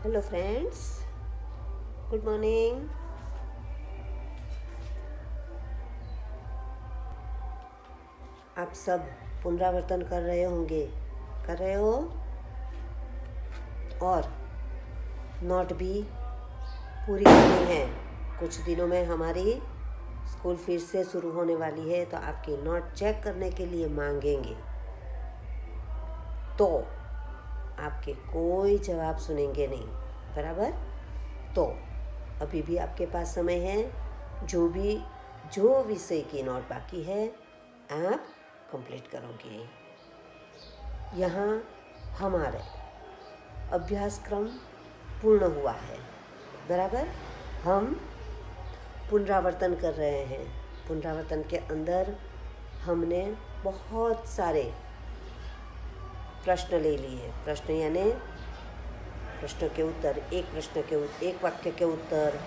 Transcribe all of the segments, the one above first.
Hello friends, good morning. आप सब पुनरावर्तन कर रहे होंगे, कर रहे हो, और नोट भी पूरी करनी है। कुछ दिनों में हमारी स्कूल फिर से शुरू होने वाली है, तो आपकी नोट चेक करने के लिए मांगेंगे, तो आपके कोई जवाब सुनेंगे नहीं, बराबर। तो अभी भी आपके पास समय है। जो विषय की नोट बाकी है आप कंप्लीट करोगे। यहाँ हमारा अभ्यासक्रम पूर्ण हुआ है, बराबर। हम पुनरावर्तन कर रहे हैं। पुनरावर्तन के अंदर हमने बहुत सारे प्रश्न ले लिए। प्रश्न यानी प्रश्न के उत्तर, एक वाक्य के उत्तर,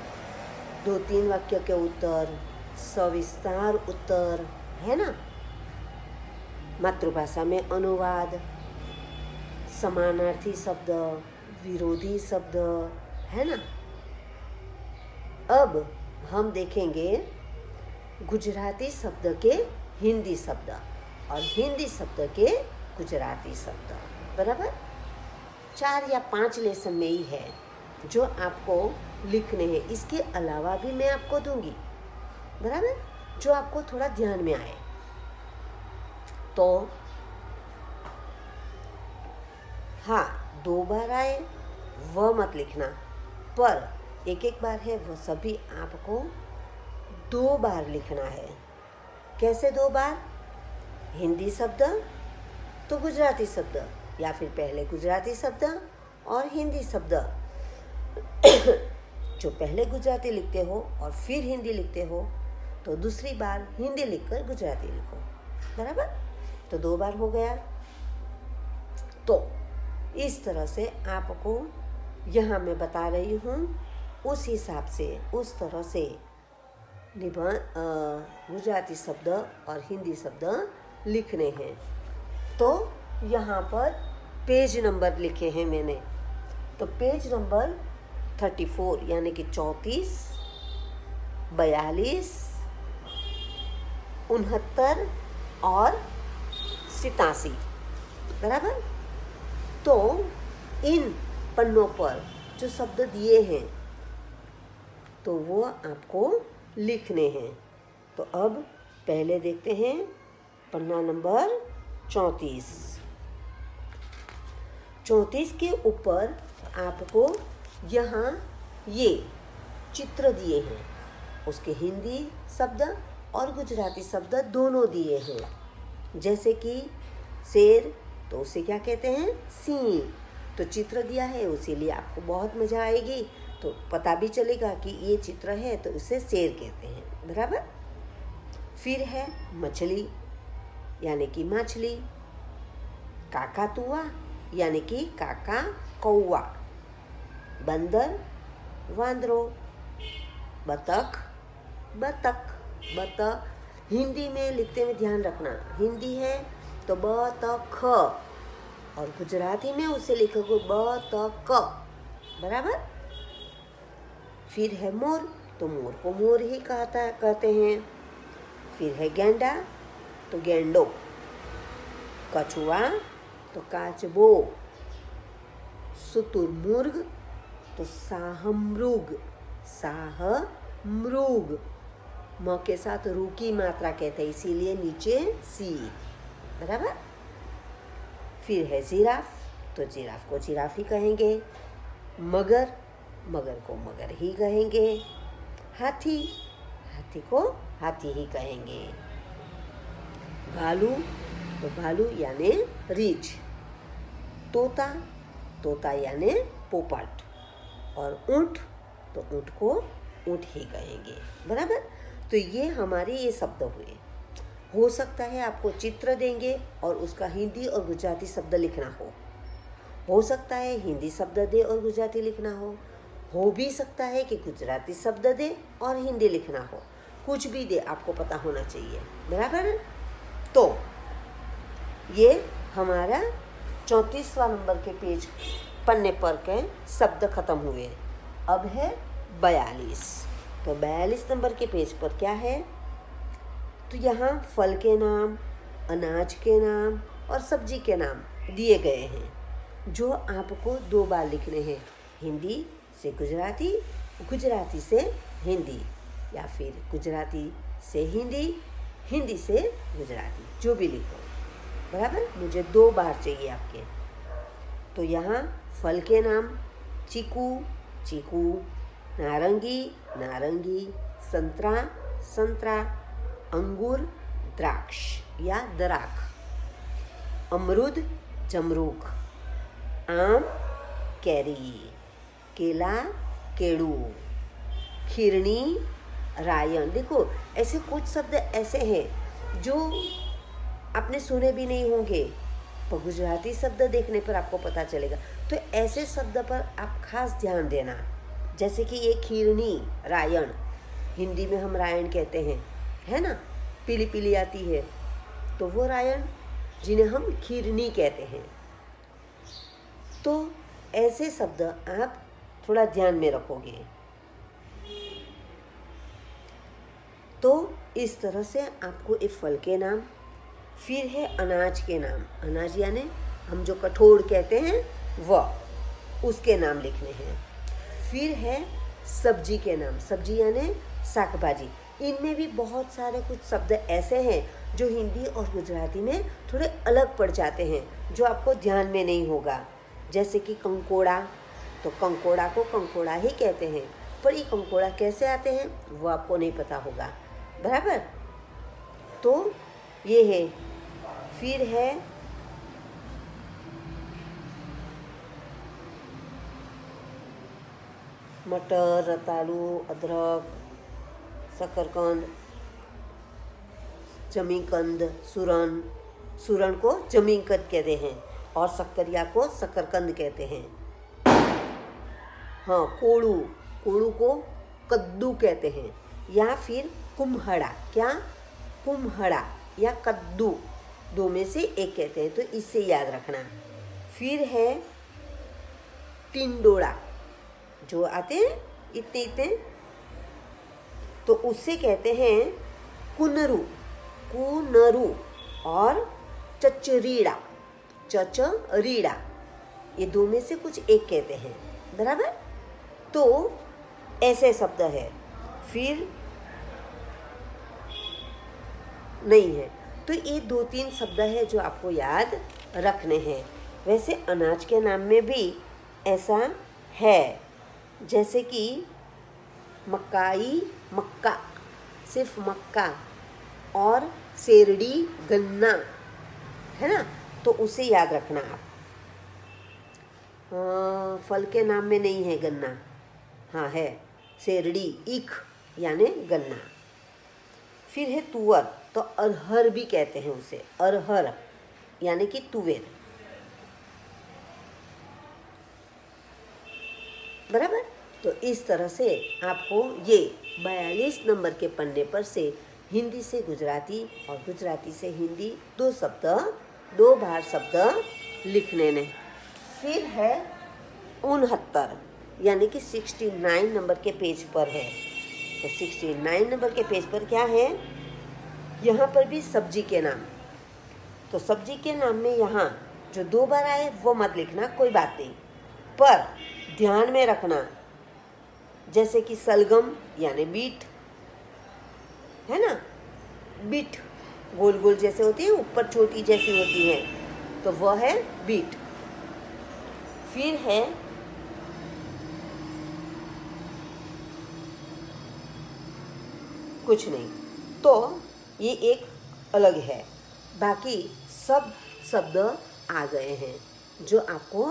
2-3 वाक्य के उत्तर, सविस्तार उत्तर, है ना। मातृभाषा में अनुवाद, समानार्थी शब्द, विरोधी शब्द, है ना। अब हम देखेंगे गुजराती शब्द के हिंदी शब्द और हिंदी शब्द के गुजराती शब्द, बराबर। 4 या 5 लेसन में ही है जो आपको लिखने हैं। इसके अलावा भी मैं आपको दूंगी, बराबर, जो आपको थोड़ा ध्यान में आए। तो हाँ, 2 बार आए वह मत लिखना, पर एक बार है वह सभी आपको 2 बार लिखना है। कैसे 2 बार? हिंदी शब्द तो गुजराती शब्द, या फिर पहले गुजराती शब्द और हिंदी शब्द। जो पहले गुजराती लिखते हो और फिर हिंदी लिखते हो, तो दूसरी बार हिंदी लिखकर गुजराती लिखो, बराबर। तो 2 बार हो गया। तो इस तरह से आपको यहाँ मैं बता रही हूँ, उस हिसाब से, उस तरह से गुजराती शब्द और हिंदी शब्द लिखने हैं। तो यहाँ पर पेज नंबर लिखे हैं मैंने। तो पेज नंबर 34 यानी कि 34, 42, 69 और 87, बराबर। तो इन पन्नों पर जो शब्द दिए हैं तो वो आपको लिखने हैं। तो अब पहले देखते हैं पन्ना नंबर 34। 34 के ऊपर आपको यहाँ ये चित्र दिए हैं, उसके हिंदी शब्द और गुजराती शब्द दोनों दिए हैं। जैसे कि शेर, तो उसे क्या कहते हैं? सिंह। तो चित्र दिया है, इसीलिए आपको बहुत मज़ा आएगी। तो पता भी चलेगा कि ये चित्र है, तो उसे शेर कहते हैं, बराबर। फिर है मछली यानी कि मछली, काकातुआ यानी कि काका कौवा, बंदर वांदरो, बतख बतख बतख। हिंदी में लिखते में ध्यान रखना, हिंदी है तो बतख, और गुजराती में उसे लिखोगे बतक, बराबर। फिर है मोर, तो मोर को मोर ही कहते हैं। फिर है गेंडा, तो गेंडो। कछुआ तो काचबो। शुतुरमुर्ग तो साहमृग, साहमृग। म के साथ रू की मात्रा कहते हैं, इसीलिए नीचे सी, बराबर। फिर है जिराफ, तो जिराफ को जिराफ ही कहेंगे। मगर, मगर को मगर ही कहेंगे। हाथी, हाथी को हाथी ही कहेंगे। भालू, तो भालू यानी रीछ। तोता, तोता यानी पोपट। और ऊँट, तो ऊँट को ऊँट ही कहेंगे, बराबर। तो ये हमारे ये शब्द हुए। हो सकता है आपको चित्र देंगे और उसका हिंदी और गुजराती शब्द लिखना हो सकता है हिंदी शब्द दे और गुजराती लिखना हो भी सकता है कि गुजराती शब्द दे और हिंदी लिखना हो। कुछ भी दे, आपको पता होना चाहिए, बराबर। तो ये हमारा 34वां नंबर के पेज पन्ने पर के शब्द खत्म हुए। अब है 42। तो 42 नंबर के पेज पर क्या है? तो यहाँ फल के नाम, अनाज के नाम और सब्जी के नाम दिए गए हैं, जो आपको 2 बार लिखने हैं। हिंदी से गुजराती, गुजराती से हिंदी, या फिर गुजराती से हिंदी, हिंदी से गुजराती, जो भी लिखो। बराबर, मुझे 2 बार चाहिए आपके। तो यहाँ फल के नाम चीकू, चीकू, नारंगी, नारंगी, संतरा, संतरा, अंगूर, द्राक्ष या दराख, अमरूद, जमरूख, आम, कैरी, केला, केड़ू, खीरनी, रायन। देखो, ऐसे कुछ शब्द ऐसे हैं जो आपने सुने भी नहीं होंगे, पर गुजराती शब्द देखने पर आपको पता चलेगा। तो ऐसे शब्द पर आप खास ध्यान देना। जैसे कि ये खीरनी, रायन, हिंदी में हम रायन कहते हैं, है ना, पीली पीली आती है, तो वो रायन, जिन्हें हम खीरनी कहते हैं। तो ऐसे शब्द आप थोड़ा ध्यान में रखोगे। तो इस तरह से आपको एक फल के नाम, फिर है अनाज के नाम, अनाज यानी हम जो कठोर कहते हैं वह, उसके नाम लिखने हैं। फिर है सब्जी के नाम, सब्जी यानी शाक भाजी। इनमें भी बहुत सारे कुछ शब्द ऐसे हैं जो हिंदी और गुजराती में थोड़े अलग पड़ जाते हैं, जो आपको ध्यान में नहीं होगा। जैसे कि कंकोड़ा, तो कंकोड़ा को कंकोड़ा ही कहते हैं, पर ये कंकोड़ा कैसे आते हैं वो आपको नहीं पता होगा। बराबर, तो ये है। फिर है मटर, रतालू, अदरक, शकरकंद, जमीकंद, सूरन, सूरन को जमीकंद कहते हैं और शक्करिया को शकरकंद कहते हैं। हाँ, कोड़ू, कोड़ू को कद्दू कहते हैं, या फिर कुम्हड़ा, क्या, कुम्हड़ा या कद्दू, 2 में से एक कहते हैं, तो इससे याद रखना। फिर है टिंडोड़ा, जो आते हैं इतने इतने, तो उससे कहते हैं कुनरू, कुनरू, और चचरीड़ा, चचरीड़ा, ये 2 में से कुछ एक कहते हैं। बराबर, तो ऐसे शब्द है। फिर नहीं है, तो ये 2-3 शब्द है जो आपको याद रखने हैं। वैसे अनाज के नाम में भी ऐसा है, जैसे कि मकाई, मक्का, सिर्फ मक्का, और शेरडी, गन्ना, है ना, तो उसे याद रखना आप। फल के नाम में नहीं है गन्ना, हाँ है शेरडी, ईख यानी गन्ना। फिर है तुअर, तो अरहर भी कहते हैं उसे, अरहर यानी कि तुवेर। बराबर, तो इस तरह से आपको ये 42 नंबर के पन्ने पर से हिंदी से गुजराती और गुजराती से हिंदी 2 शब्द, 2 बार शब्द लिखने ने। फिर है 69, यानी कि 69 नंबर के पेज पर है। तो 69 नंबर के पेज पर क्या है? यहाँ पर भी सब्जी के नाम। तो सब्जी के नाम में यहाँ जो 2 बार आए वो मत लिखना, कोई बात नहीं, पर ध्यान में रखना, जैसे कि सलगम यानी बीट, है ना, बीट गोल गोल जैसे होती है, ऊपर छोटी जैसी होती है, तो वह है बीट। फिर है कुछ नहीं, तो ये एक अलग है। बाकी सब शब्द आ गए हैं जो आपको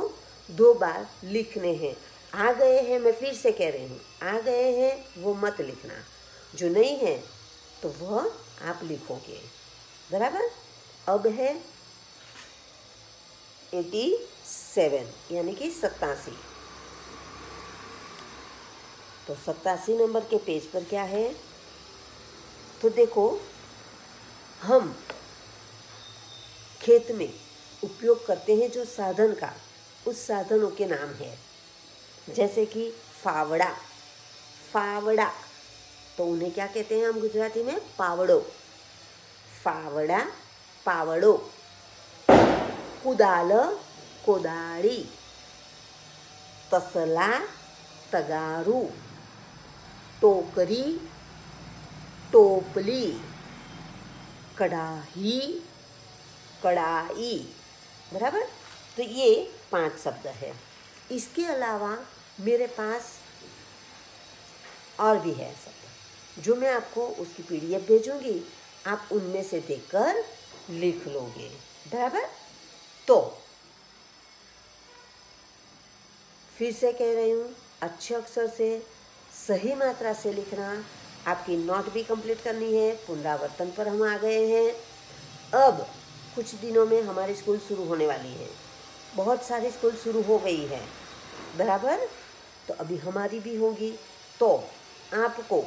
2 बार लिखने हैं। आ गए हैं, मैं फिर से कह रही हूँ, आ गए हैं वो मत लिखना, जो नहीं है तो वह आप लिखोगे। बराबर। अब है 87 यानी कि 87। तो 87 नंबर के पेज पर क्या है? तो देखो, हम खेत में उपयोग करते हैं जो साधन का, उस साधनों के नाम है। जैसे कि फावड़ा, फावड़ा तो उन्हें क्या कहते हैं हम गुजराती में? पावड़ो। फावड़ा, पावड़ो। कुदाल, कोदाड़ी। तसला, तगारू। टोकरी, टोपली। कढ़ाई, कढ़ाई। बराबर? तो ये 5 शब्द है। इसके अलावा मेरे पास और भी है शब्द जो मैं आपको उसकी PDF भेजूंगी, आप उनमें से देखकर लिख लोगे। बराबर? तो फिर से कह रही हूँ, अच्छे अक्षर से सही मात्रा से लिखना। आपकी नोट भी कंप्लीट करनी है। पुनरावर्तन पर हम आ गए हैं। अब कुछ दिनों में हमारी स्कूल शुरू होने वाली है। बहुत सारी स्कूल शुरू हो गई है। बराबर? तो अभी हमारी भी होगी। तो आपको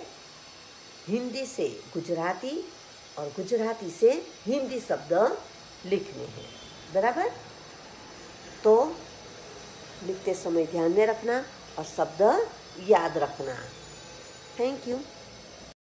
हिंदी से गुजराती और गुजराती से हिंदी शब्द लिखने हैं। बराबर? तो लिखते समय ध्यान में रखना और शब्द याद रखना। Thank you.